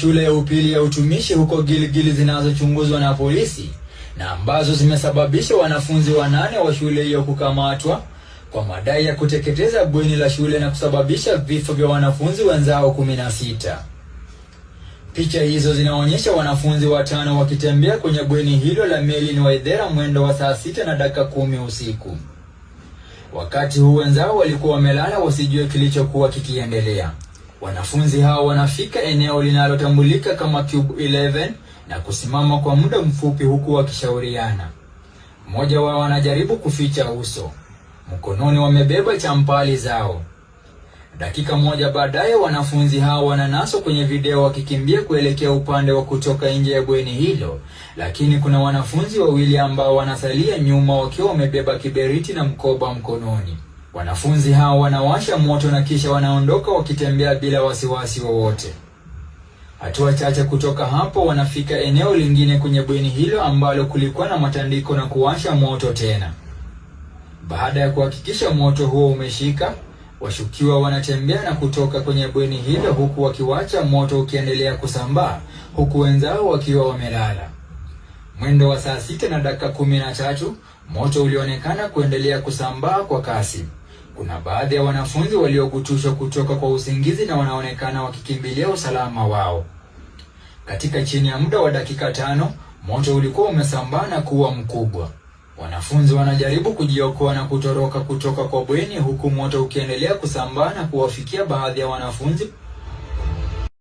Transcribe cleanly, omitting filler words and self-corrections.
shule ya upili ya utumishi huko Gilgil zinazochunguzwa na polisi na ambazo zimesababisha wanafunzi 8 wa shule hiyo kukamatwa kwa madai ya kuteketeza bweni la shule na kusababisha vifo vya wanafunzi wenzao 16. Picha hizo zinaonyesha wanafunzi 5 wakitembea kwenye bweni hilo la Merlin Waithera mwendo wa saa 6:10 usiku. Wakati huu wenzao walikuwa wamelala wasijue kilichokuwa kikiendelea. Wanafunzi hao wanafika eneo linalotambulika kama Cube 11 na kusimama kwa muda mfupi huku wakishauriana. Mmoja wao anajaribu kuficha uso. Mkononi wamebeba champali zao. Dakika moja baadaye wanafunzi hao wananaswa kwenye video wakikimbia kuelekea upande wa kutoka nje ya bweni hilo, lakini kuna wanafunzi 2 ambao wanasalia nyuma wakiwa wamebeba kiberiti na mkoba mkononi. Wanafunzi hao wanawasha moto na kisha wanaondoka wakitembea bila wasiwasi wowote. Hatua chache kutoka hapo wanafika eneo lingine kwenye bweni hilo ambalo kulikuwa na matandiko na kuwasha moto tena. Baada ya kuhakikisha moto huo umeshika, washukiwa wanatembea na kutoka kwenye bweni hilo huku wakiwacha moto ukiendelea kusambaa huku wenzao wakiwa wamelala. Mwendo wa saa 6:13 moto ulionekana kuendelea kusambaa kwa kasi. Kuna baadhi ya wanafunzi waliogutushwa kutoka kwa usingizi na wanaonekana wakikimbilia usalama wao. Katika chini ya muda wa dakika 5, moto ulikuwa umesambaa na kuwa mkubwa. Wanafunzi wanajaribu kujiokoa na kutoroka kutoka kwa bweni huku moto ukiendelea kusambaa na kuwafikia baadhi ya wanafunzi